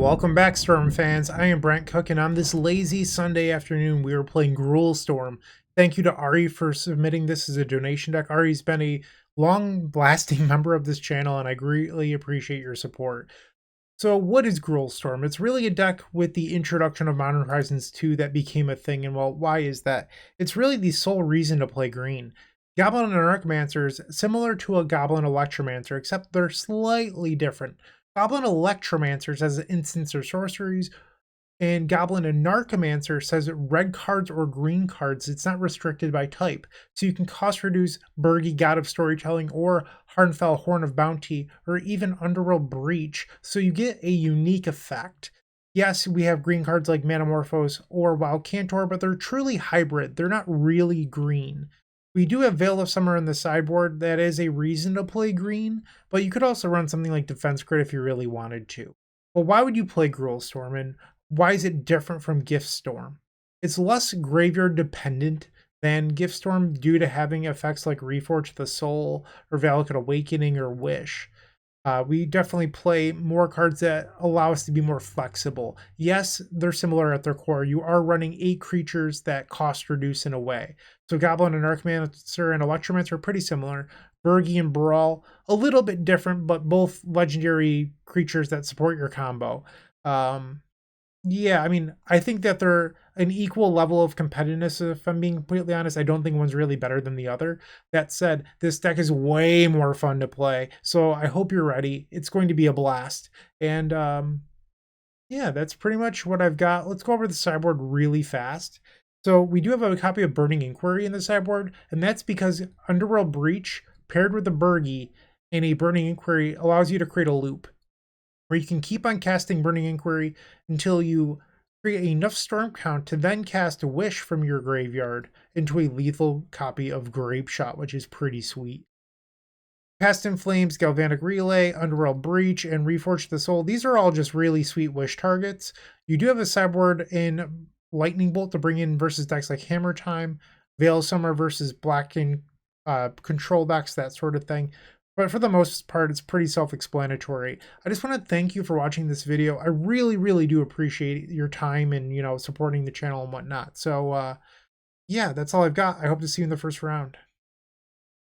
Welcome back, Storm fans. I am Bryant Cook, and on this lazy Sunday afternoon, we are playing Gruul Storm. Thank you to Aeve for submitting this as a donation deck. Arie's been a long-lasting member of this channel, and I greatly appreciate your support. So what is Gruul Storm? It's really a deck with the introduction of Modern Horizons 2 that became a thing, and well, why is that? It's really the sole reason to play green. Goblin Anarchomancer is similar to a Goblin Electromancer, except they're slightly different. Goblin Electromancer says instants or sorceries, and Goblin Anarchomancer says red cards or green cards. It's not restricted by type. So you can cost reduce Birgi, God of Storytelling, or Harnfell, Horn of Bounty, or even Underworld Breach, so you get a unique effect. Yes, we have green cards like Manamorphose or Wild Cantor, but they're truly hybrid. They're not really green. We do have Veil of Summer in the sideboard. That is a reason to play green, but you could also run something like Defense Grid if you really wanted to. Well, why would you play Gruul Storm, and why is it different from Gift Storm? It's less graveyard dependent than Gift Storm due to having effects like Reforge the Soul or Valakut Awakening or Wish. We definitely play more cards that allow us to be more flexible. Yes, they're similar at their core. You are running 8 creatures that cost reduce in a way. So Goblin and Anarchomancer and Electromancer are pretty similar. Birgi and Brawl, a little bit different, but both legendary creatures that support your combo. Yeah, I mean, I think that they're an equal level of competitiveness, if I'm being completely honest. I don't think one's really better than the other. That said, this deck is way more fun to play, so I hope you're ready. It's going to be a blast. And yeah, that's pretty much what I've got. Let's go over the sideboard really fast. So we do have a copy of Burning Inquiry in the sideboard, and that's because Underworld Breach paired with the Birgi and a Burning Inquiry allows you to create a loop where you can keep on casting Burning Inquiry until you create enough storm count to then cast a Wish from your graveyard into a lethal copy of Grapeshot, which is pretty sweet. Past in Flames, Galvanic Relay, Underworld Breach, and Reforge the Soul. These are all just really sweet Wish targets. You do have a sideboard in Lightning Bolt to bring in versus decks like Hammer Time, Veil Summer versus Black and Control decks, that sort of thing. But for the most part, it's pretty self-explanatory. I just want to thank you for watching this video. I really, really do appreciate your time and, you know, supporting the channel and whatnot. So, yeah, that's all I've got. I hope to see you in the first round.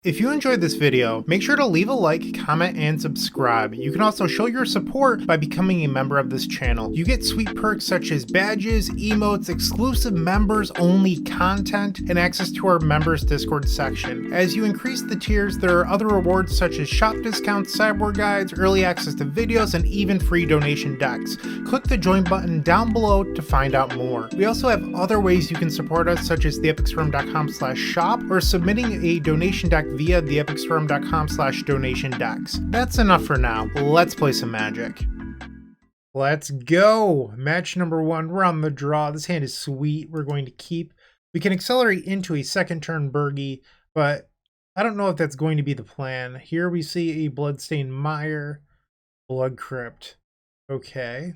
If you enjoyed this video, make sure to leave a like, comment, and subscribe. You can also show your support by becoming a member of this channel. You get sweet perks such as badges, emotes, exclusive members-only content, and access to our members Discord section. As you increase the tiers, there are other rewards such as shop discounts, sideboard guides, early access to videos, and even free donation decks. Click the join button down below to find out more. We also have other ways you can support us, such as theepicstorm.com/shop or submitting a donation deck via theepicstorm.com/donation decks. That's enough for now. Let's play some Magic. Let's go. Match number 1. We're on the draw. This hand is sweet. We're going to keep. We can accelerate into a second turn Birgi, but I don't know if that's going to be the plan. Here we see a Bloodstained Mire, Blood Crypt. Okay.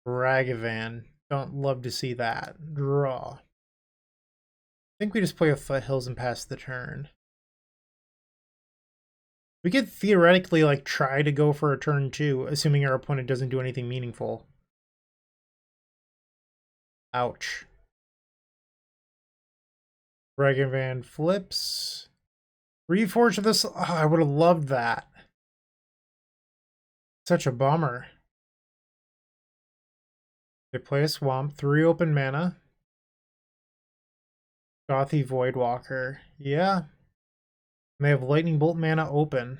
Ragavan. Don't love to see that. Draw. I think we just play with Foothills and pass the turn. We could theoretically like try to go for a turn 2, assuming our opponent doesn't do anything meaningful. Ouch. Ragavan flips. Reforge this. Oh, I would have loved that. Such a bummer. They play a Swamp, 3 open mana. Gothy Voidwalker. Yeah. And they have Lightning Bolt mana open.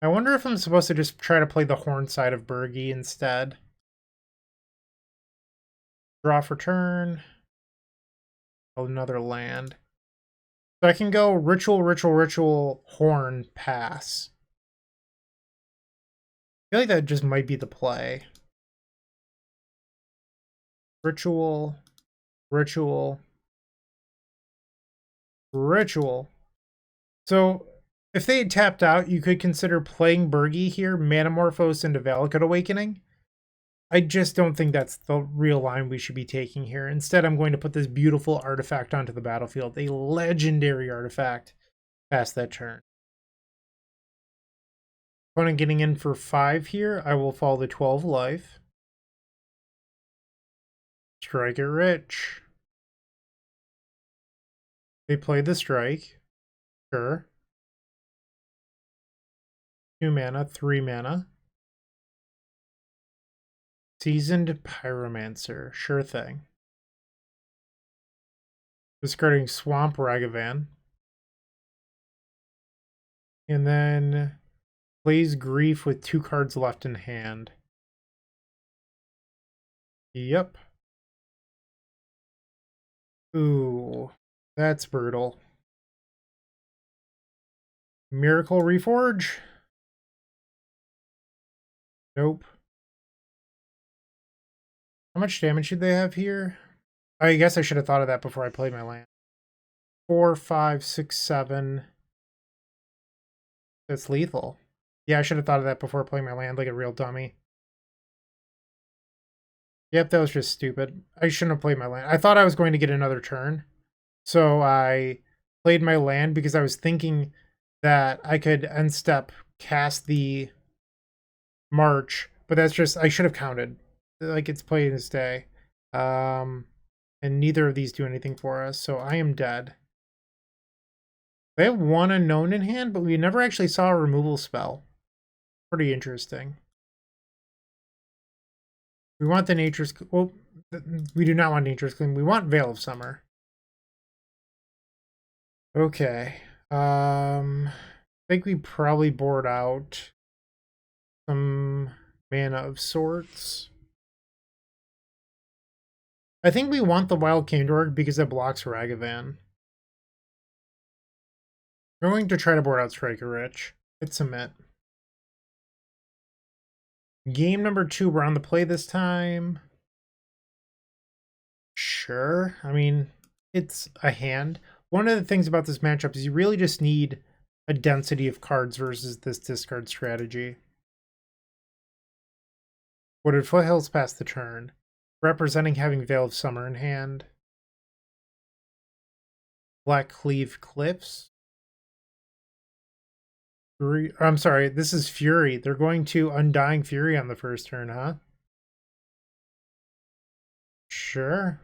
I wonder if I'm supposed to just try to play the Horn side of Birgi instead. Draw for turn. Another land. So I can go Ritual, Horn, pass. I feel like that just might be the play. Ritual. So if they had tapped out, you could consider playing Birgi here, Manamorphose into Valakut Awakening. I just don't think that's the real line we should be taking here. Instead, I'm going to put this beautiful artifact onto the battlefield, a legendary artifact, past that turn. Opponent getting in for 5 here. I will fall to 12 life. Strike it rich. They play the strike. Sure. 2 mana, 3 mana. Seasoned Pyromancer. Sure thing. Discarding Swamp Ragavan. And then plays Grief with 2 cards left in hand. Yep. Ooh, that's brutal. Miracle Reforge? Nope. How much damage should they have here? I guess I should have thought of that before I played my land. 4, 5, 6, 7. That's lethal. Yeah, I should have thought of that before playing my land like a real dummy. Yep, that was just stupid. I shouldn't have played my land. I thought I was going to get another turn. So I played my land because I was thinking that I could end step cast the March. But that's just, I should have counted. Like, it's played this day. And neither of these do anything for us. So I am dead. They have 1 unknown in hand, but we never actually saw a removal spell. Pretty interesting. We want the Nature's... Well, we do not want Nature's Claim. We want Veil of Summer. Okay. I think we probably board out some mana of sorts. I think we want the Wild Kandor because it blocks Ragavan. We're going to try to board out Striker Rich. Hit submit. Game number 2, we're on the play this time. Sure. I mean, it's a hand. One of the things about this matchup is you really just need a density of cards versus this discard strategy. Wooded Foothills pass the turn, representing having Veil of Summer in hand. Black Cleave Cliffs. I'm sorry, this is Fury. They're going to Undying Fury on the first turn, huh? Sure.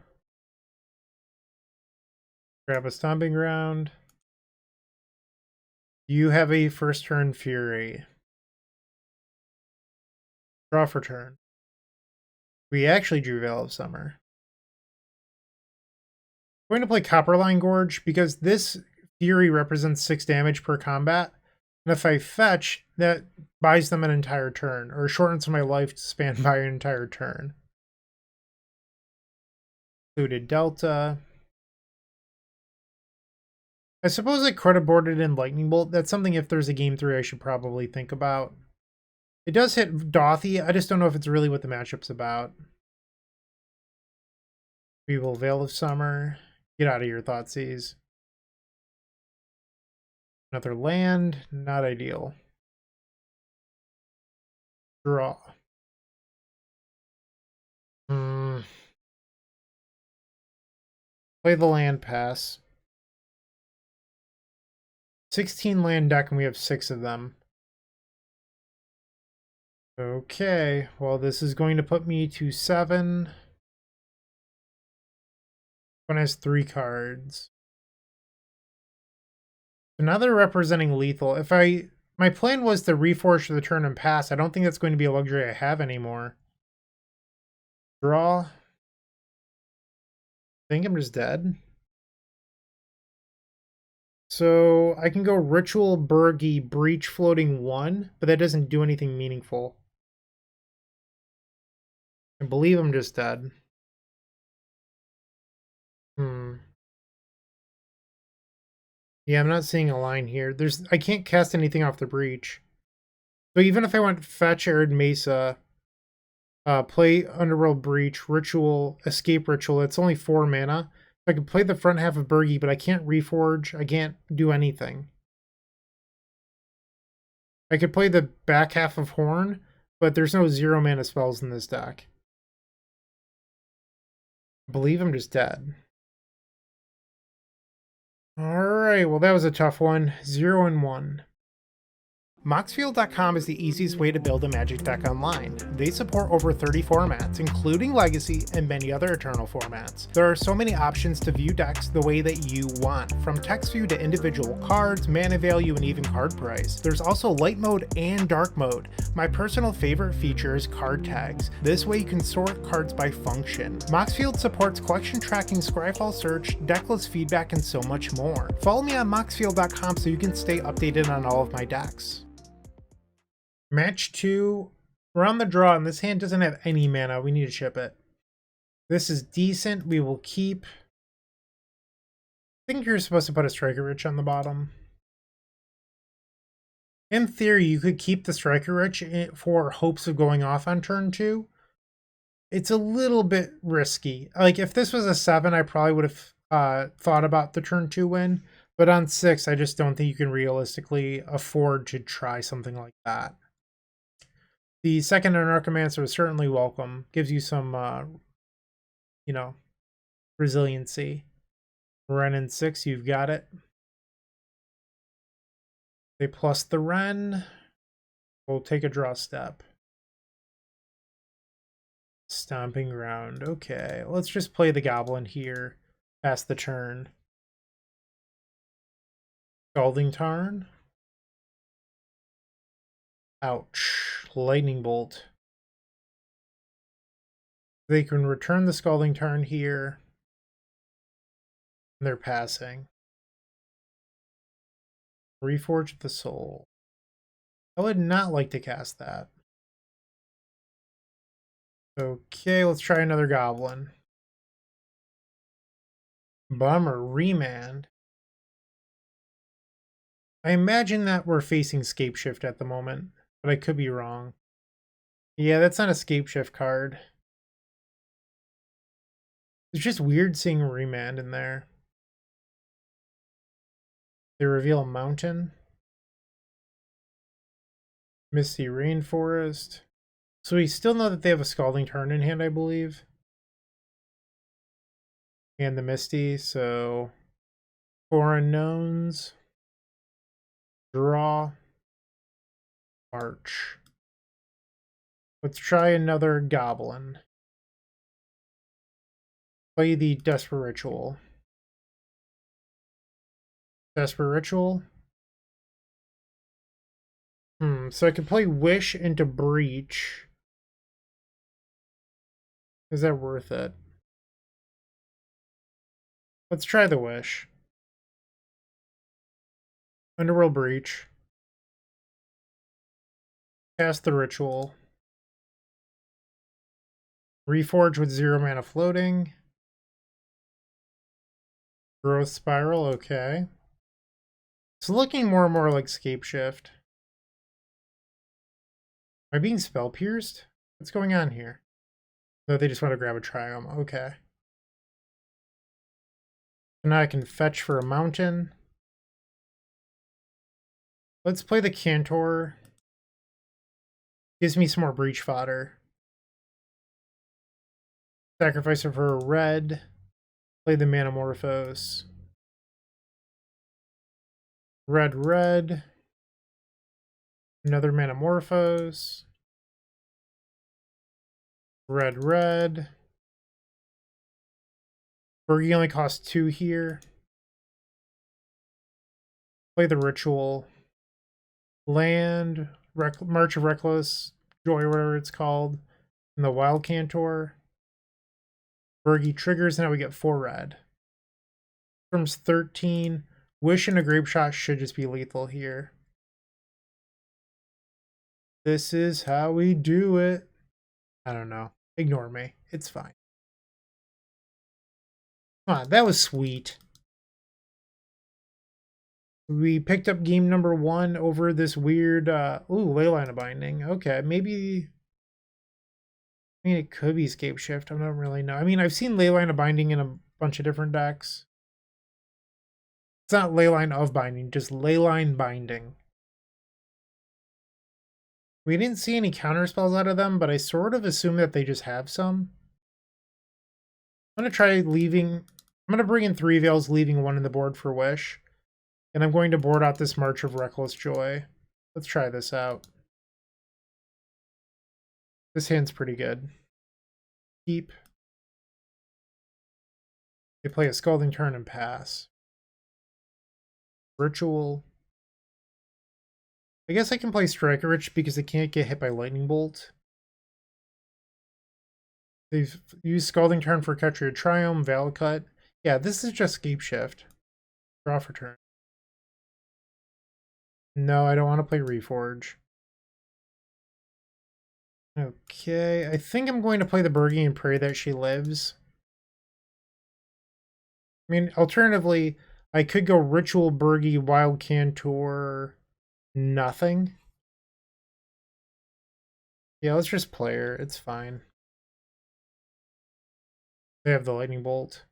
Grab a Stomping Ground. You have a first turn Fury. Draw for turn. We actually drew Veil of Summer. I'm going to play Copperline Gorge because this Fury represents 6 damage per combat. And if I fetch, that buys them an entire turn, or shortens my lifespan by an entire turn. Included Delta. I suppose I credit boarded in Lightning Bolt. That's something, if there's a game 3, I should probably think about. It does hit Dothy. I just don't know if it's really what the matchup's about. We will Veil of Summer. Get out of here, Thoughtseize. Another land, not ideal. Draw. Play the land pass. 16 land deck and we have 6 of them. Okay, well this is going to put me to 7. One has 3 cards. So now they're representing lethal. If my plan was to reforge the turn and pass, I don't think that's going to be a luxury I have anymore. Draw. I think I'm just dead. So I can go Ritual, Birgi, Breach, floating 1, but that doesn't do anything meaningful. I believe I'm just dead. Yeah, I'm not seeing a line here. I can't cast anything off the Breach. So even if I went fetch Arid Mesa, play Underworld Breach, Ritual, Escape Ritual, it's only 4 mana. I could play the front half of Birgi, but I can't reforge. I can't do anything. I could play the back half of Horn, but there's no 0 mana spells in this deck. I believe I'm just dead. Alright, well that was a tough one. 0 and 1. Moxfield.com is the easiest way to build a Magic deck online. They support over 30 formats, including Legacy and many other Eternal formats. There are so many options to view decks the way that you want, from text view to individual cards, mana value, and even card price. There's also light mode and dark mode. My personal favorite feature is card tags. This way you can sort cards by function. Moxfield supports collection tracking, Scryfall search, decklist feedback, and so much more. Follow me on Moxfield.com so you can stay updated on all of my decks. Match 2, we're on the draw, and this hand doesn't have any mana. We need to ship it. This is decent. We will keep. I think you're supposed to put a Striker Rich on the bottom. In theory, you could keep the Striker Rich for hopes of going off on turn 2. It's a little bit risky. Like, if this was a 7, I probably would have thought about the turn 2 win. But on 6, I just don't think you can realistically afford to try something like that. The second Anarchomancer is certainly welcome. Gives you some, resiliency. Ren in 6, you've got it. They plus the Ren. We'll take a draw step. Stomping Ground. Okay, let's just play the Goblin here. Pass the turn. Scalding Tarn. Ouch. Lightning Bolt. They can return the Scalding Tarn here. And they're passing. Reforge the Soul. I would not like to cast that. Okay, let's try another Goblin. Bummer. Remand. I imagine that we're facing Scapeshift at the moment, but I could be wrong. Yeah, that's not a Scapeshift card. It's just weird seeing a Remand in there. They reveal a mountain. Misty Rainforest. So we still know that they have a Scalding Tarn in hand, I believe. And the Misty, so 4 unknowns. Draw. March. Let's try another Goblin. Play the Desperate Ritual. Desperate Ritual. So I could play Wish into Breach. Is that worth it? Let's try the Wish. Underworld Breach. Cast the Ritual. Reforge with 0 mana floating. Growth Spiral, okay. It's looking more and more like Scapeshift. Am I being spell pierced? What's going on here? No, they just want to grab a Triome. Okay. So now I can fetch for a mountain. Let's play the Cantor. Gives me some more Breach fodder. Sacrifice it for a red. Play the Manamorphose. Red, red. Another Manamorphose. Red, red. Birgi only costs 2 here. Play the Ritual. Land. March of Reckless Joy, whatever it's called. And the Wild Cantor. Birgi triggers, and now we get 4 red. Terms 13. Wish and a Grapeshot should just be lethal here. This is how we do it. I don't know. Ignore me. It's fine. Come on, that was sweet. We picked up game number 1 over this weird, Leyline of Binding. Okay, maybe... I mean, it could be Scapeshift. I don't really know. I mean, I've seen Leyline of Binding in a bunch of different decks. It's not Leyline of Binding, just Leyline Binding. We didn't see any counter spells out of them, but I sort of assume that they just have some. I'm going to try leaving... I'm going to bring in 3 Veils, leaving 1 in the board for Wish. And I'm going to board out this March of Reckless Joy. Let's try this out. This hand's pretty good. Keep. They play a Scalding Turn and pass. Ritual. I guess I can play Striker Rich because they can't get hit by Lightning Bolt. They've used Scalding Turn for Catcher Triumph, Valakut. Yeah, this is just Scapeshift. Draw for turn. No, I don't want to play Reforge. Okay, I think I'm going to play the Birgi and pray that she lives. I mean, alternatively, I could go Ritual, Birgi, Wild Cantor, nothing. Yeah, let's just play her. It's fine. They have the Lightning Bolt.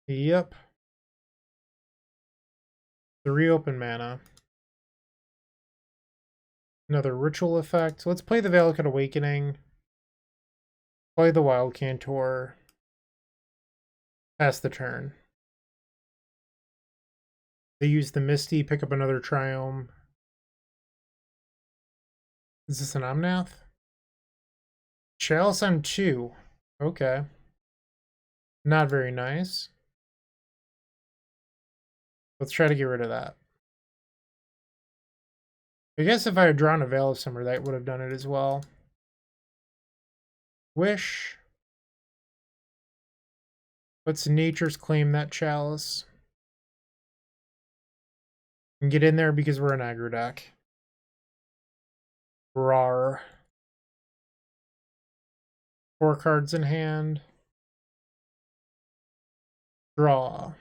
Yep. 3 open mana. Another Ritual effect. Let's play the Valakut Awakening. Play the Wild Cantor. Pass the turn. They use the Misty, pick up another Triome. Is this an Omnath? Chalice on 2. Okay. Not very nice. Let's try to get rid of that. I guess if I had drawn a Veil of Summer, that would have done it as well. Wish. Let's Nature's Claim that Chalice. And get in there because we're an aggro deck. Rawr. 4 cards in hand. Draw.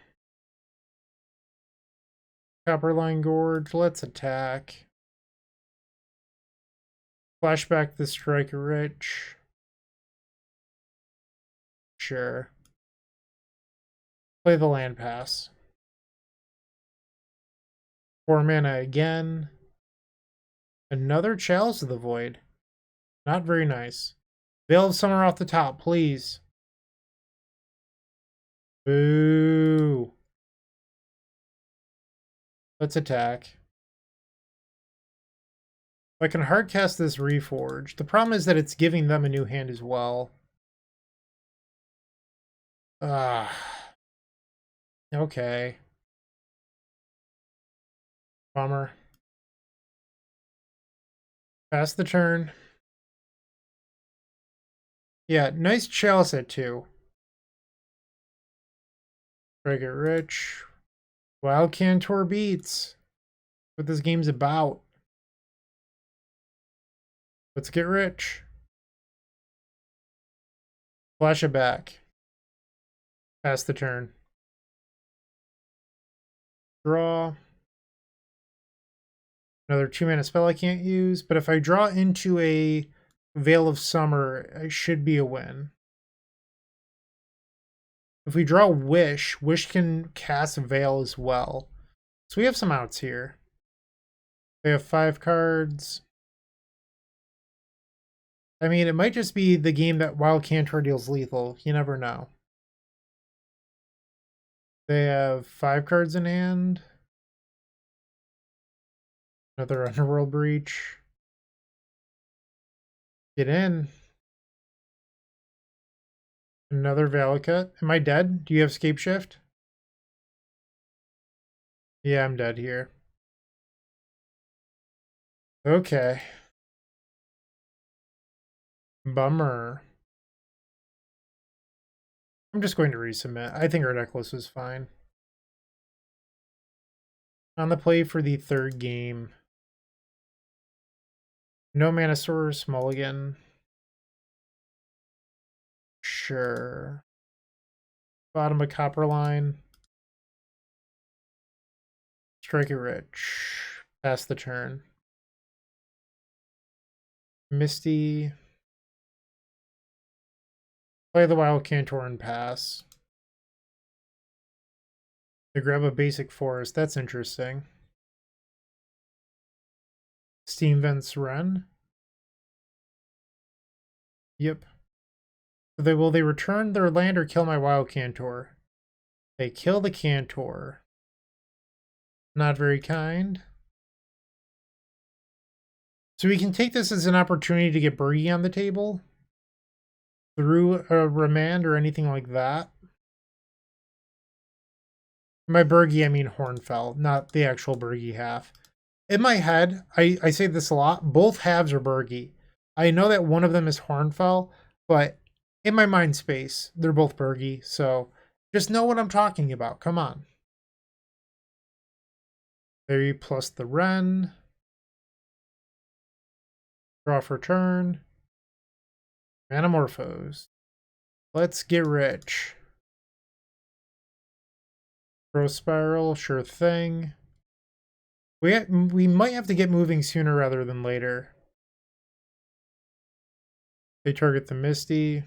Copperline Gorge. Let's attack. Flashback the Striker Rich. Sure. Play the land pass. 4 mana again. Another Chalice of the Void. Not very nice. Veil of Summer off the top, please. Boo. Let's attack. I can hardcast this Reforge. The problem is that it's giving them a new hand as well. Okay. Bummer. Pass the turn. Yeah, nice Chalice at 2. Strike it rich. Wild Cantor beats. What this game's about. Let's get rich. Flash it back. Pass the turn. Draw. Another 2 mana spell I can't use, but if I draw into a Veil of Summer, it should be a win. If we draw Wish, Wish can cast Veil as well. So we have some outs here. They have 5 cards. I mean, it might just be the game that Wild Cantor deals lethal. You never know. They have 5 cards in hand. Another Underworld Breach. Get in. Another Valakut. Am I dead? Do you have Scapeshift? Yeah, I'm dead here. Okay. Bummer. I'm just going to resubmit. I think our decklist was fine. On the play for the 3rd game. No Mana Source, mulligan. Sure. Bottom of Copperline. Strike it rich. Pass the turn. Misty. Play the Wild Cantor and pass. They grab a basic forest. That's interesting. Steam Vents Run. Yep. So will they return their land or kill my Wild Cantor? They kill the Cantor. Not very kind. So we can take this as an opportunity to get Birgi on the table through a remand or anything like that. By Birgi, I mean Hornfell, not the actual Birgi half. In my head, I say this a lot, both halves are Birgi. I know that one of them is Hornfell, but in my mind space, they're both Birgi, so just know what I'm talking about. Come on. There plus the Wren. Draw for turn. Manamorphose. Let's get rich. Growth Spiral, sure thing. We might have to get moving sooner rather than later. They target the Misty.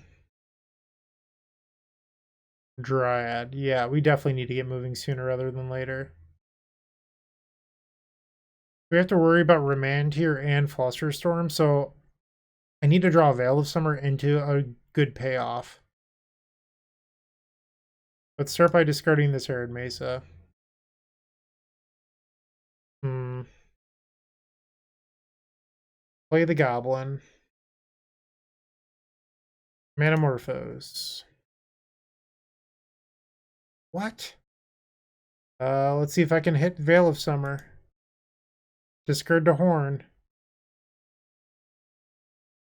Dryad. Yeah, we definitely need to get moving sooner rather than later. We have to worry about Remand here and Foster Storm, so I need to draw a Veil of Summer into a good payoff. Let's start by discarding this Arid Mesa. Play the Goblin. Manamorphose. What? Let's see if I can hit Veil of Summer. Discard the Horn.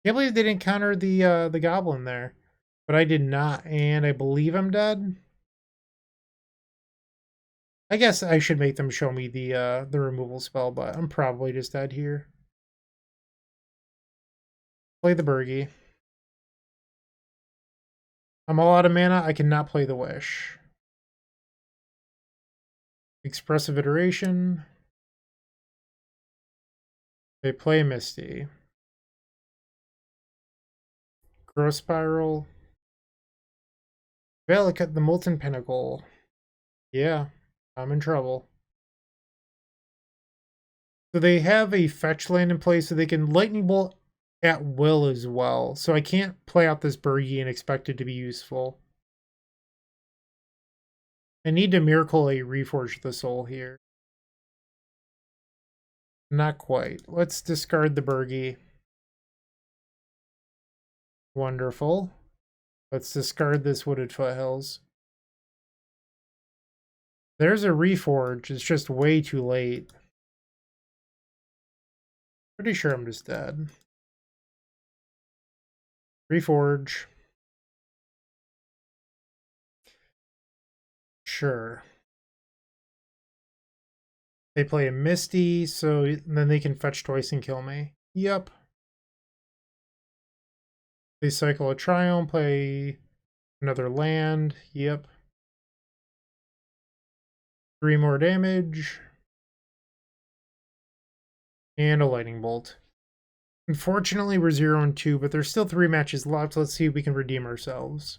Can't believe they didn't counter the Goblin there. But I did not, and I believe I'm dead. I guess I should make them show me the removal spell, but I'm probably just dead here. Play the Birgi. I'm all out of mana. I cannot play the Wish. Expressive Iteration. They play Misty. Growth Spiral. Valakut, the Molten Pinnacle. Yeah, I'm in trouble. So they have a fetch land in place so they can Lightning Bolt at will as well. So I can't play out this Birgi and expect it to be useful. I need to Miracle a Reforge the Soul here. Not quite. Let's discard the Birgi. Wonderful. Let's discard this Wooded Foothills. There's a Reforge. It's just way too late. Pretty sure I'm just dead. Reforge. Sure. They play a Misty, so then they can fetch twice and kill me. Yep. They cycle a Triumph, play another land. Yep. 3 more damage. And a Lightning Bolt. Unfortunately, we're 0-2, but there's still 3 matches left. Let's see if we can redeem ourselves.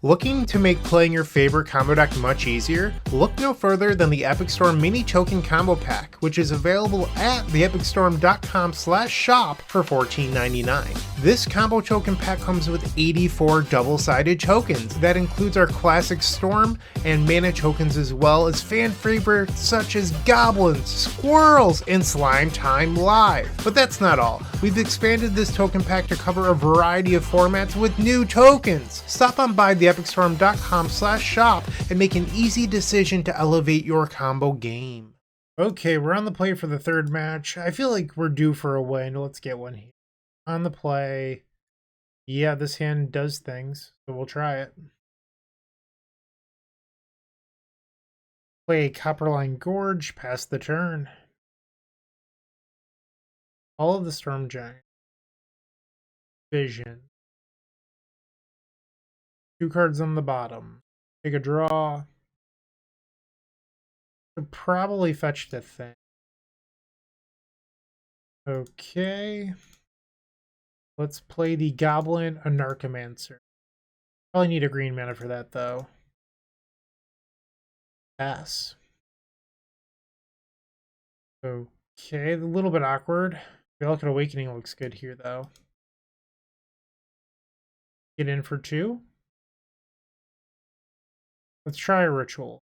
Looking to make playing your favorite combo deck much easier? Look no further than the Epic Storm Mini Token Combo Pack, which is available at theepicstorm.com/shop for $14.99. This combo token pack comes with 84 double-sided tokens. That includes our classic Storm and mana tokens, as well as fan favorites such as Goblins, Squirrels, and Slime Time Live. But that's not all. We've expanded this token pack to cover a variety of formats with new tokens. Stop on by theepicstorm.com/shop and make an easy decision to elevate your combo game. Okay, we're on the play for the third match. I feel like we're due for a win. Let's get one here. On the play. Yeah, this hand does things, so we'll try it. Play Copperline Gorge, pass the turn. All of the Storm Giant. Vision. 2 cards on the bottom. Take a draw. Should probably fetch the thing. Okay. Let's play the Goblin Anarchomancer. Probably need a green mana for that, though. Pass. Okay, a little bit awkward. Galvanic Awakening looks good here, though. Get in for 2. Let's try a Ritual.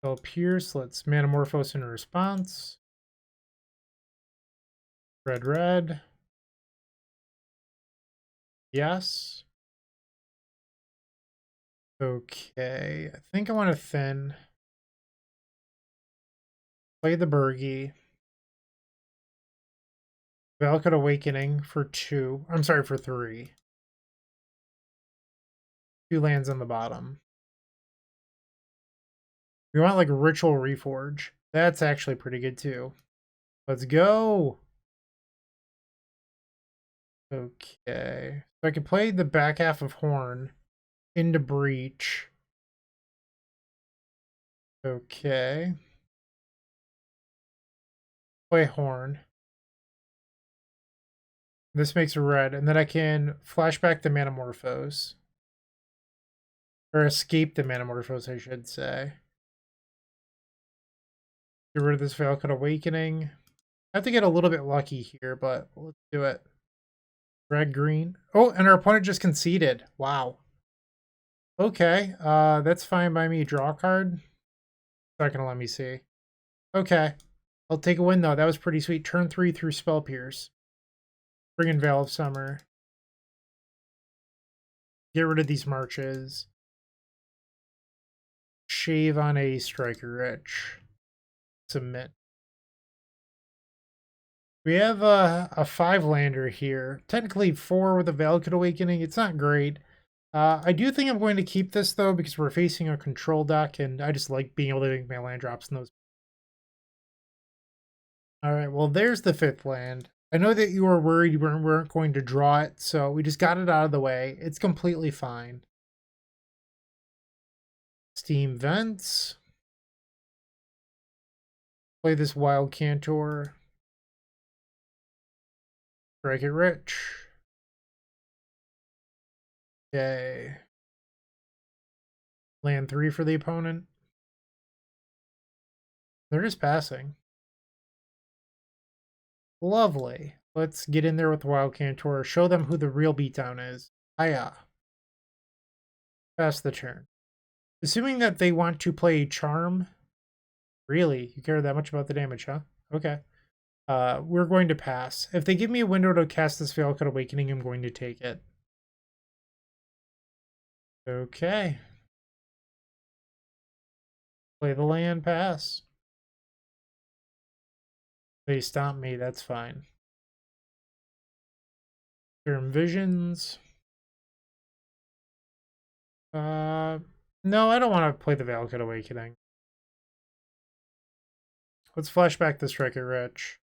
So Pierce, let's Manamorphose in response. Red, red. Yes. Okay, I think I want to thin. Play the Birgi. Valakut Awakening for 2. I'm sorry, for 3. 2 lands on the bottom. We want like Ritual Reforge. That's actually pretty good too. Let's go. Okay. So I could play the back half of Horn into Breach. Okay. Play Horn. This makes a red, and then I can flashback the Manamorphose. Or escape the Manamorphose, I should say. Get rid of this Valakut Awakening. I have to get a little bit lucky here, but let's do it. Red, green. Oh, and our opponent just conceded. Wow. Okay, that's fine by me. Draw a card. Not gonna let me see. Okay. I'll take a win, though. That was pretty sweet. Turn 3 through Spell Pierce. Bring in Veil of Summer. Get rid of these marches. Shave on a Striker Rich. Submit. We have a 5-lander here. Technically 4 with a Valakut Awakening. It's not great. I do think I'm going to keep this, though, because we're facing a control deck, and I just like being able to make my land drops in those. Alright, well, there's the 5th land. I know that you were worried we weren't going to draw it, so we just got it out of the way. It's completely fine. Steam Vents. Play this Wild Cantor. Strike it rich. Okay. Land 3 for the opponent. They're just passing. Lovely. Let's get in there with Wild Cantor. Show them who the real beatdown is. Hiya. Pass the turn. Assuming that they want to play Charm. Really? You care that much about the damage, huh? Okay. We're going to pass. If they give me a window to cast this Valakut Awakening, I'm going to take it. Okay. Play the land, pass. They stomp me, that's fine. Term Visions. No, I don't want to play the Valakut Awakening. Let's flashback the Striker Rich.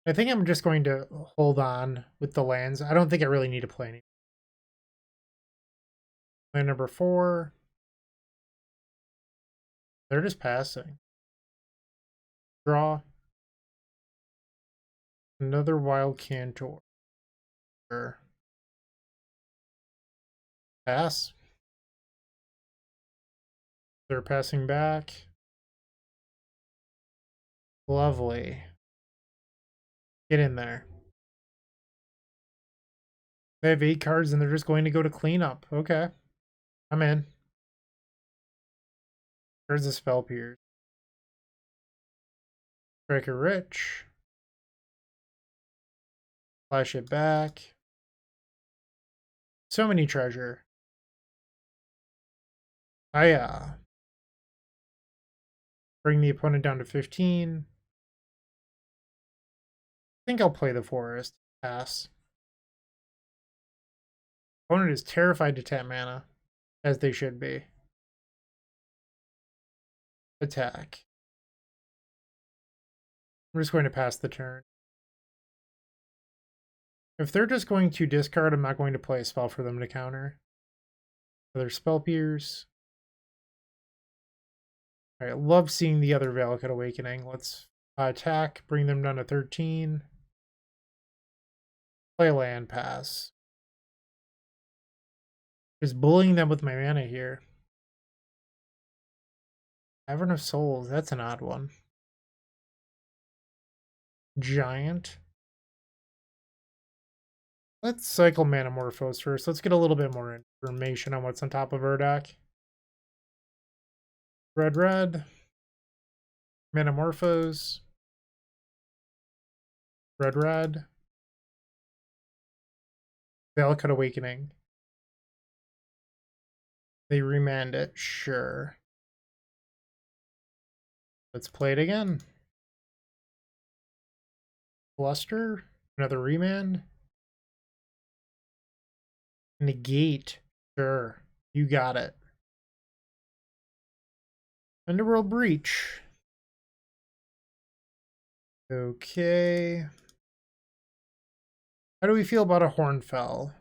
I think I'm just going to hold on with the lands. I don't think I really need to play any. Land number 4. They're just passing. Draw. Another Wild Cantor. Pass. They're passing back. Lovely. Get in there. They have 8 cards and they're just going to go to cleanup. Okay. I'm in. There's a Spell Pierce. Striker Rich. Flash it back. So many treasure. Bring the opponent down to 15. I think I'll play the forest. Pass. Opponent is terrified to tap mana, as they should be. Attack. I'm just going to pass the turn. If they're just going to discard, I'm not going to play a spell for them to counter. Another Spell Pierce. Alright, love seeing the other Valakut Awakening. Let's attack, bring them down to 13. Play land, pass. Just bullying them with my mana here. Cavern of Souls, that's an odd one. Giant. Let's cycle Manamorphose first. Let's get a little bit more information on what's on top of our deck. Red, red. Manamorphose. Red. Valakut Awakening. They remand it, sure. Let's play it again. Cluster, another remand. Negate, sure. You got it. Underworld Breach. Okay. How do we feel about a Hornfell?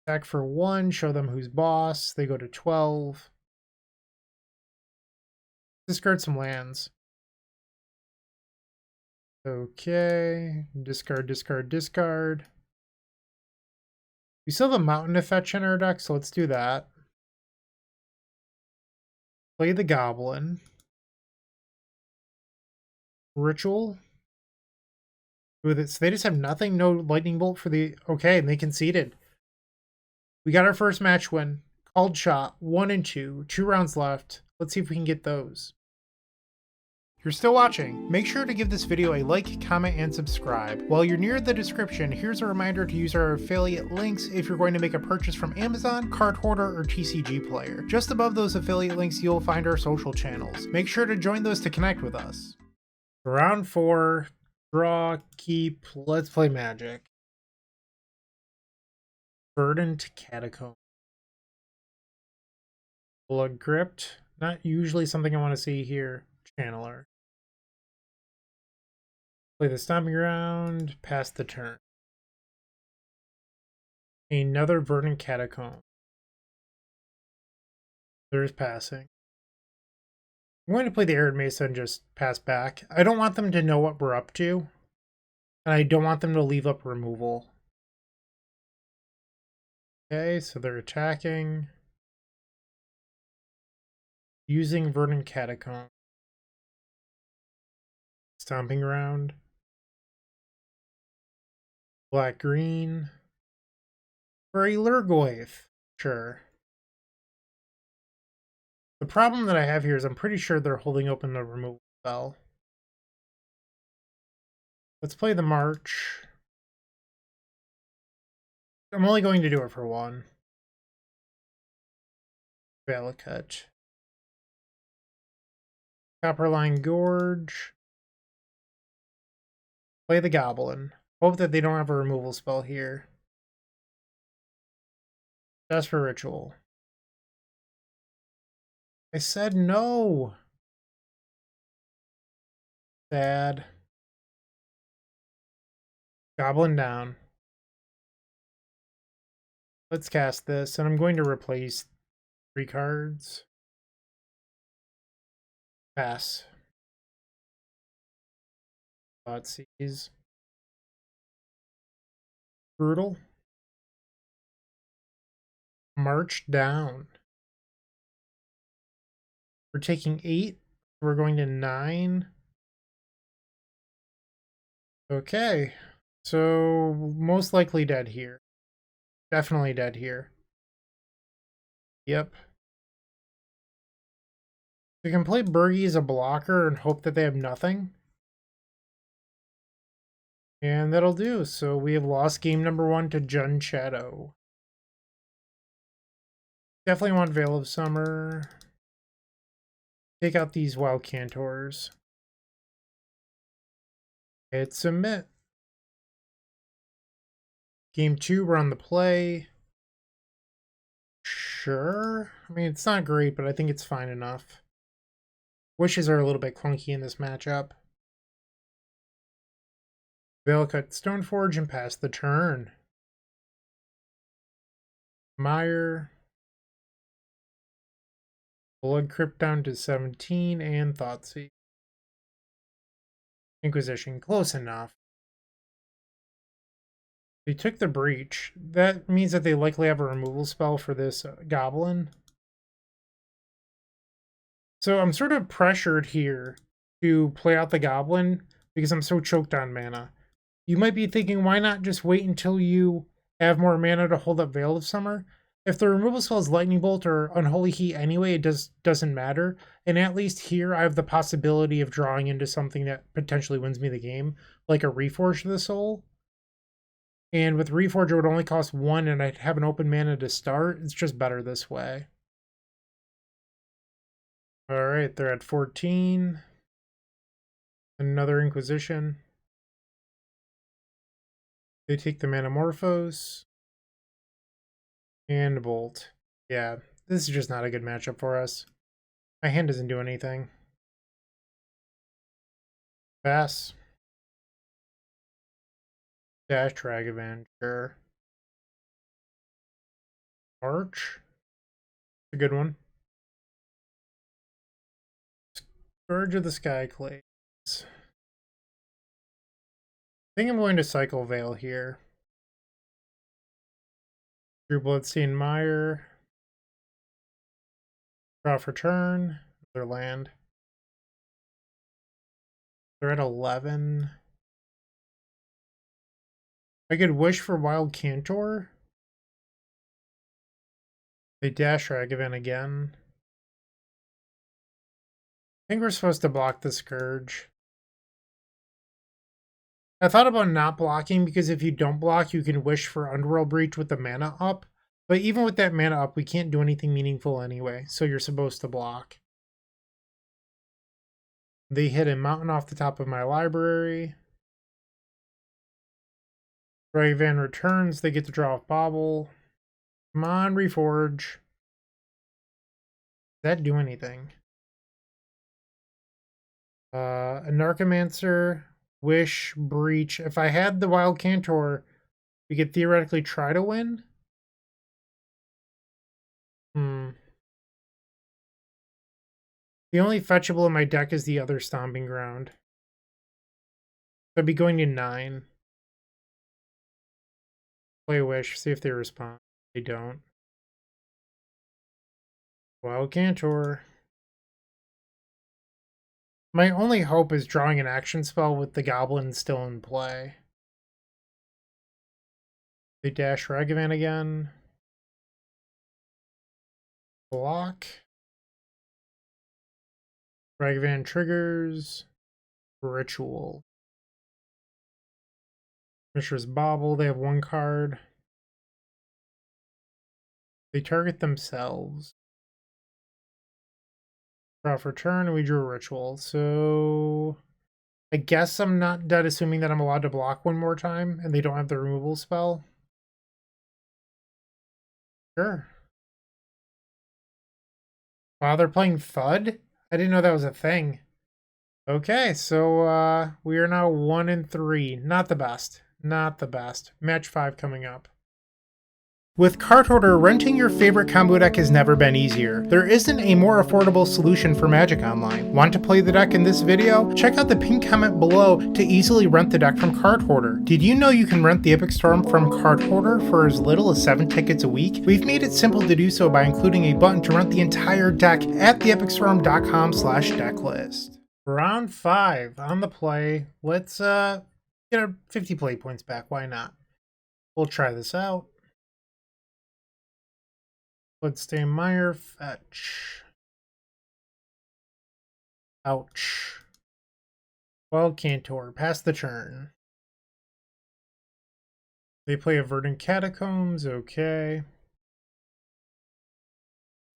Attack for 1, show them who's boss. They go to 12. Discard some lands. Okay. Discard. We still have a Mountain to fetch in our deck, so let's do that. Play the Goblin. Ritual. With it, so they just have nothing, no Lightning Bolt for the... Okay, and they conceded. We got our first match win. Called shot, 1 and 2. 2 rounds left. Let's see if we can get those. If you're still watching, make sure to give this video a like, comment, and subscribe. While you're near the description, here's a reminder to use our affiliate links if you're going to make a purchase from Amazon, Card Hoarder, or TCG Player. Just above those affiliate links, you'll find our social channels. Make sure to join those to connect with us. Round 4, draw, keep, let's play Magic. Verdant Catacomb. Blood Crypt, not usually something I want to see here. Channeler. Play the Stomping Ground, pass the turn. Another Verdant Catacomb. There's passing. I'm going to play the Arid Mesa and just pass back. I don't want them to know what we're up to. And I don't want them to leave up removal. Okay, so they're attacking. Using Verdant Catacomb. Stomping Ground. Black-green. For a Lurgoyf. Sure. The problem that I have here is I'm pretty sure they're holding open the removal spell. Let's play the March. I'm only going to do it for 1. Valakut. Copperline Gorge. Play the Goblin. Hope that they don't have a removal spell here. Desperate Ritual. I said no! Sad. Goblin down. Let's cast this, and I'm going to replace 3 cards. Pass. Thoughtseize. Brutal. March down. We're taking 8. We're going to 9. Okay. So, most likely dead here. Definitely dead here. Yep. We can play Birgi as a blocker and hope that they have nothing. And that'll do. So we have lost game number 1 to Jun Shadow. Definitely want Veil of Summer. Take out these Wild Cantors. Hit submit. Game 2, we're on the play. Sure. I mean, it's not great, but I think it's fine enough. Wishes are a little bit clunky in this matchup. Valakut Stoneforge and pass the turn. Mire. Blood Crypt down to 17 and Thoughtseize. Inquisition, close enough. They took the Breach. That means that they likely have a removal spell for this Goblin. So I'm sort of pressured here to play out the Goblin because I'm so choked on mana. You might be thinking, why not just wait until you have more mana to hold up Veil of Summer? If the removal spell is Lightning Bolt or Unholy Heat anyway, it doesn't matter. And at least here, I have the possibility of drawing into something that potentially wins me the game, like a Reforge the Soul. And with Reforge, it would only cost 1, and I'd have an open mana to start. It's just better this way. Alright, they're at 14. Another Inquisition. They take the Manamorphose. And Bolt. Yeah, this is just not a good matchup for us. My hand doesn't do anything. Pass. Dash Ragavan, sure. March. A good one. Scourge of the Skyclades. I think I'm going to cycle Veil here. Drew Bloodstained Mire. Draw for turn. Another land. They're at 11. I could wish for Wild Cantor. They dash Ragavan again. I think we're supposed to block the Scourge. I thought about not blocking because if you don't block, you can wish for Underworld Breach with the mana up. But even with that mana up, we can't do anything meaningful anyway, so you're supposed to block. They hit a mountain off the top of my library. Ragavan returns, they get to draw a Bauble. Come on, Reforge. Does that do anything? Anarchomancer, Wish, Breach. If I had the Wild Cantor, we could theoretically try to win. The only fetchable in my deck is the other Stomping Ground. So I'd be going to 9. Play Wish, see if they respond. They don't. Wild Cantor. My only hope is drawing an action spell with the Goblin still in play. They dash Ragavan again. Block. Ragavan triggers. Ritual. Mishra's Bauble, they have 1 card. They target themselves. Draw for turn, and we drew a Ritual. So I guess I'm not dead assuming that I'm allowed to block 1 more time, and they don't have the removal spell. Sure. Wow, they're playing Thud? I didn't know that was a thing. Okay, so we are now 1-3. Not the best. Not the best. Match 5 coming up. With Card Hoarder, renting your favorite combo deck has never been easier. There isn't a more affordable solution for Magic Online. Want to play the deck in this video? Check out the pinned comment below to easily rent the deck from Card Hoarder. Did you know you can rent the Epic Storm from Card Hoarder for as little as 7 tickets a week? We've made it simple to do so by including a button to rent the entire deck at theepicstorm.com/decklist. Round 5 on the play. Let's get our 50 play points back. Why not? We'll try this out. Bloodstained Mire, fetch. Ouch. Wild Cantor, pass the turn. They play a Verdant Catacombs, okay.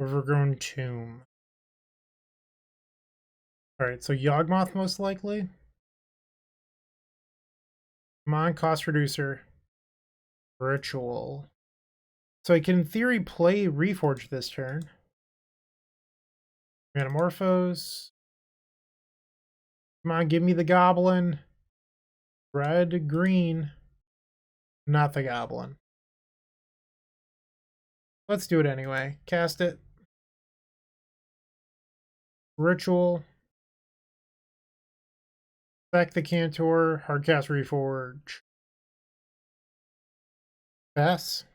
Overgrown Tomb. Alright, so Yawgmoth most likely. Come on, cost reducer. Ritual. So I can, in theory, play Reforge this turn. Manamorphose. Come on, give me the Goblin. Red, green. Not the Goblin. Let's do it anyway. Cast it. Ritual. Sack the Cantor. Hardcast Reforge. Pass.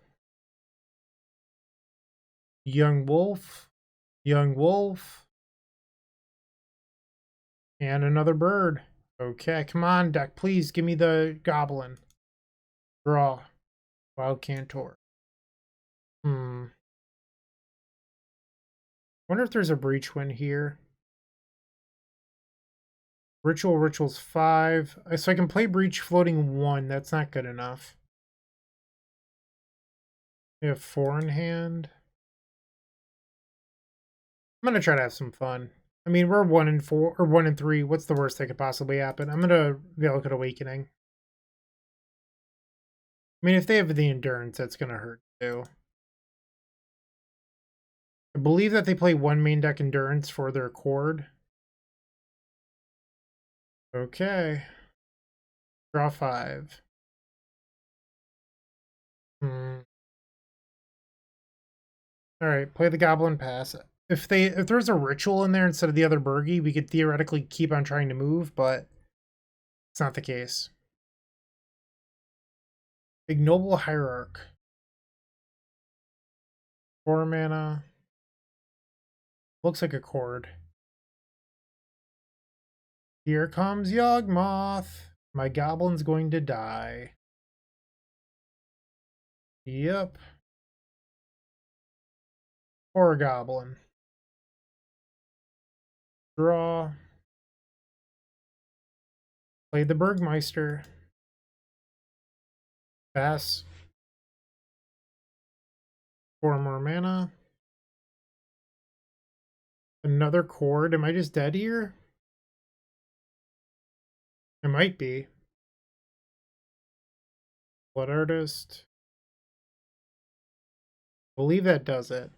Young Wolf. Young Wolf. And another bird. Okay, come on, deck. Please give me the Goblin. Draw. Wild Cantor. Wonder if there's a breach win here. Ritual's 5. So I can play breach floating 1. That's not good enough. We have 4 in hand. I'm gonna try to have some fun. I mean, we're 1 and 4 or 1 and 3. What's the worst that could possibly happen? I'm gonna look at Awakening. I mean, if they have the endurance, that's gonna hurt too. I believe that they play 1 main deck endurance for their chord. Okay. Draw 5. Alright, play the Goblin Pass. If there's a ritual in there instead of the other Birgi, we could theoretically keep on trying to move, but it's not the case. Ignoble Hierarch. 4 mana. Looks like a chord. Here comes Yawgmoth. My goblin's going to die. Yep. Poor goblin. Draw. Play the Burgmeister. Pass. 4 more mana. Another chord. Am I just dead here? I might be. Blood Artist. I believe that does it.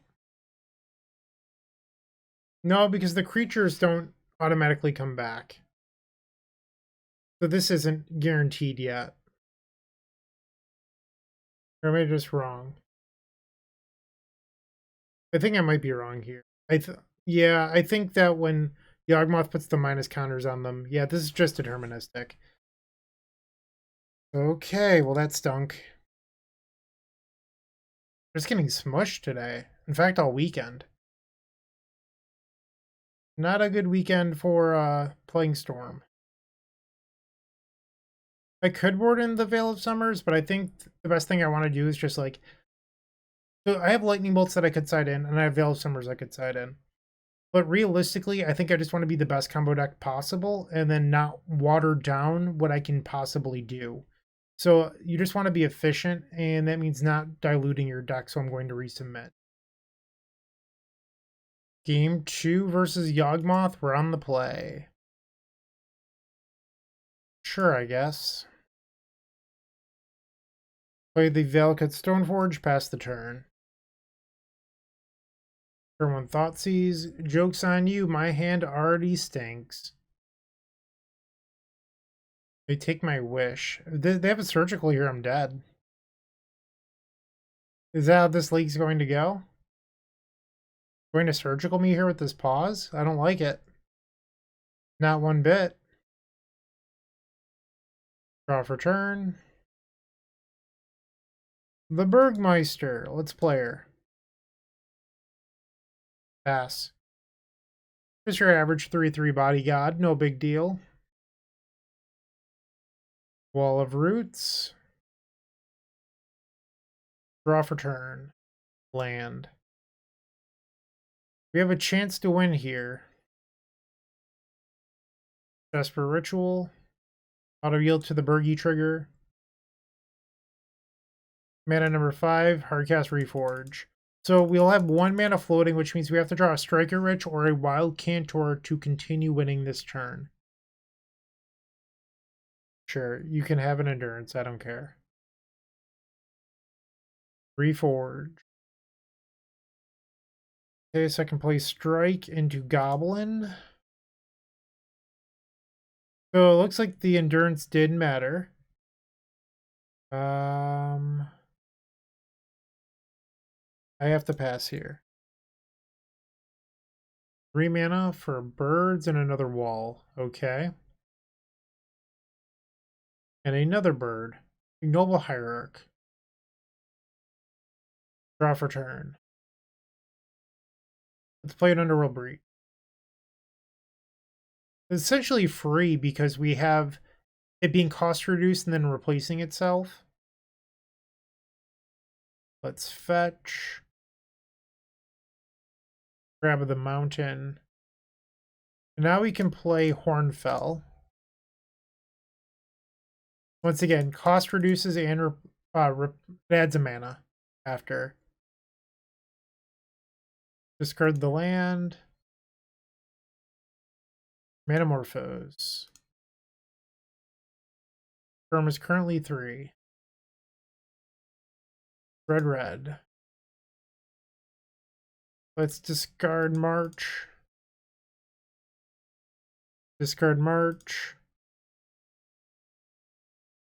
No, because the creatures don't automatically come back. So this isn't guaranteed yet. Or am I just wrong? I think I might be wrong here. Yeah, I think that when Yawgmoth puts the minus counters on them, yeah, this is just deterministic. Okay, well that stunk. Just getting smushed today. In fact, all weekend. Not a good weekend for playing Storm. I could board in the Veil of Summers, but I think the best thing I want to do is just like... So I have Lightning Bolts that I could side in, and I have Veil of Summers I could side in. But realistically, I think I just want to be the best combo deck possible, and then not water down what I can possibly do. So you just want to be efficient, and that means not diluting your deck, so I'm going to resubmit. Game 2 versus Yawgmoth, we're on the play. Sure, I guess. Play the Valakut Stoneforge, pass the turn. Turn 1 Thoughtseize. Joke's on you, my hand already stinks. They take my wish. They have a surgical here, I'm dead. Is that how this league's going to go? Going to surgical me here with this pause? I don't like it. Not one bit. Draw for turn. The Burgmeister. Let's play her. Pass. Just your average 3/3 body god. No big deal. Wall of Roots. Draw for turn. Land. We have a chance to win here. Desperate Ritual. Auto yield to the Birgi trigger. Mana number 5, Hardcast Reforge. So we'll have 1 mana floating, which means we have to draw a Striker Rich or a Wild Cantor to continue winning this turn. Sure, you can have an Endurance, I don't care. Reforge. Okay, so I can play Strike into Goblin. So it looks like the Endurance did matter. I have to pass here. 3 mana for birds and another wall. Okay. And another bird. Ignoble Hierarch. Draw for turn. Let's play an Underworld Breach. It's essentially free because we have it being cost reduced and then replacing itself. Let's fetch. Grab of the Mountain. And now we can play Hornfell. Once again, cost reduces and adds a mana after. Discard the land. Metamorphose. Term is currently 3. Red. Let's discard March. Discard March.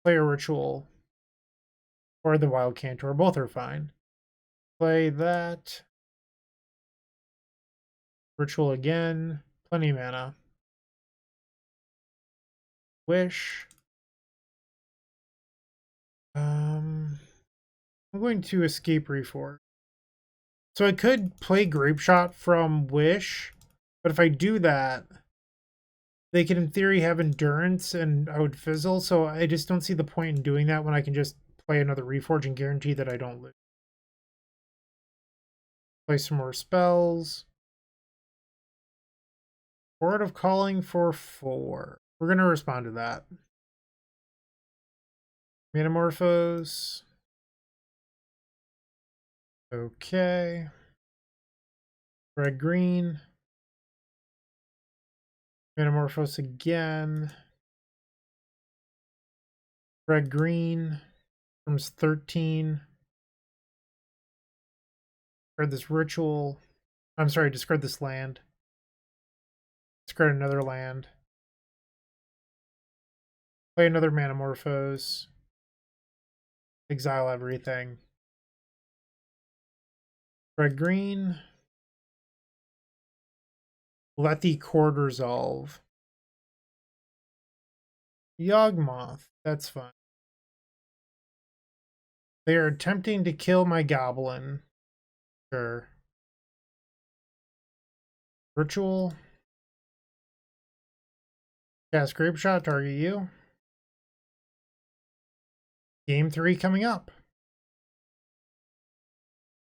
Play a Ritual. Or the Wild Cantor. Both are fine. Play that. Ritual again. Plenty of mana. Wish. I'm going to escape Reforge. So I could play Grapeshot from Wish, but if I do that, they can in theory have Endurance and I would fizzle, so I just don't see the point in doing that when I can just play another Reforge and guarantee that I don't lose. Play some more spells. Board of Calling for 4. We're going to respond to that. Metamorphose. Okay. Red-green. Metamorphose again. Red-green. From 13. Discard this ritual. I'm sorry, discard this land. Discard another land. Play another Metamorphose. Exile everything. Red-green. Let the Chord resolve. Yawgmoth. That's fine. They are attempting to kill my goblin. Sure. Ritual. Cast Grapeshot, target you. Game 3 coming up.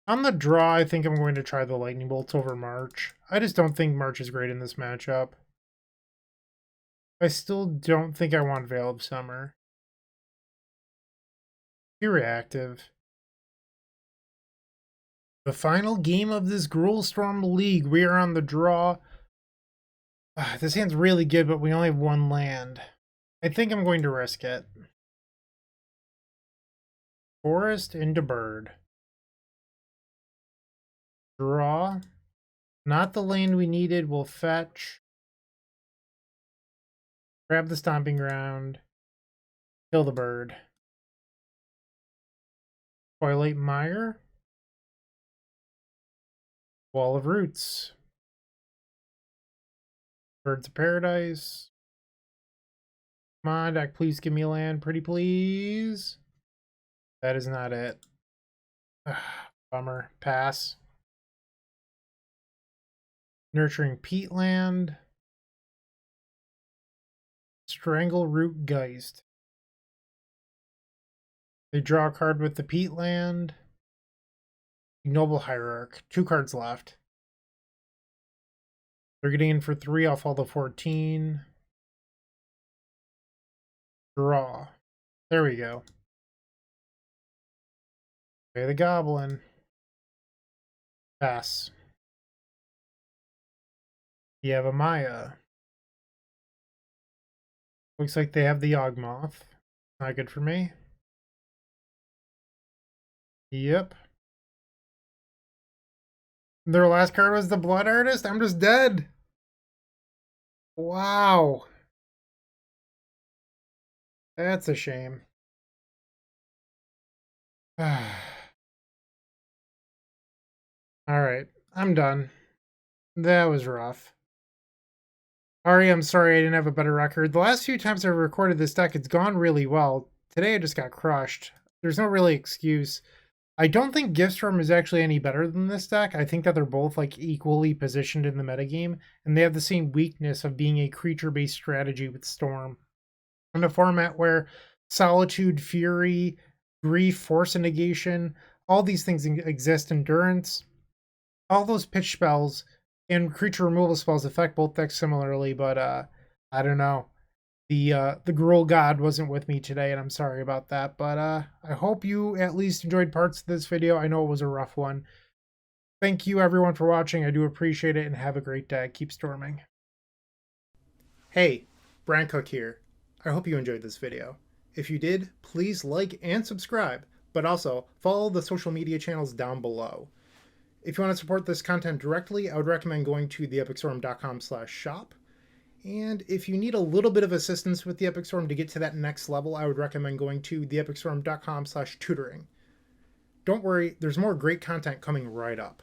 On the draw, I think I'm going to try the Lightning Bolts over March. I just don't think March is great in this matchup. I still don't think I want Veil of Summer. Be reactive. The final game of this Gruul Storm League. We are on the draw. This hand's really good, but we only have one land. I think I'm going to risk it. Forest into Bird. Draw. Not the land we needed. We'll fetch. Grab the Stomping Ground. Kill the bird. Twilight Mire. Wall of Roots. Birds of Paradise. Come on, deck, please give me a land. Pretty please. That is not it. Bummer. Pass. Nurturing Peatland. Strangleroot Geist. They draw a card with the Peatland. Ignoble Hierarch. 2 cards left. They're getting in for 3 off all the 14. Draw. There we go. Play the Goblin. Pass. You have a Maya. Looks like they have the Yawgmoth. Not good for me. Yep. Their last card was the Blood Artist? I'm just dead. Wow. That's a shame. Alright, I'm done. That was rough. Ari, I'm sorry I didn't have a better record. The last few times I've recorded this deck, it's gone really well. Today I just got crushed. There's no really excuse. I don't think Gift Storm is actually any better than this deck. I think that they're both like equally positioned in the metagame, and they have the same weakness of being a creature-based strategy with Storm. In a format where Solitude, Fury, Grief, Force and Negation, all these things exist, Endurance, all those pitch spells And creature removal spells affect both decks similarly, but I don't know. The Gruul God wasn't with me today, and I'm sorry about that. But I hope you at least enjoyed parts of this video. I know it was a rough one. Thank you everyone for watching. I do appreciate it, and have a great day. Keep storming. Hey, Bryant Cook here. I hope you enjoyed this video. If you did, please like and subscribe, but also follow the social media channels down below. If you want to support this content directly, I would recommend going to theepicstorm.com/shop. And if you need a little bit of assistance with the Epic Storm to get to that next level, I would recommend going to theepicstorm.com/tutoring. Don't worry, there's more great content coming right up.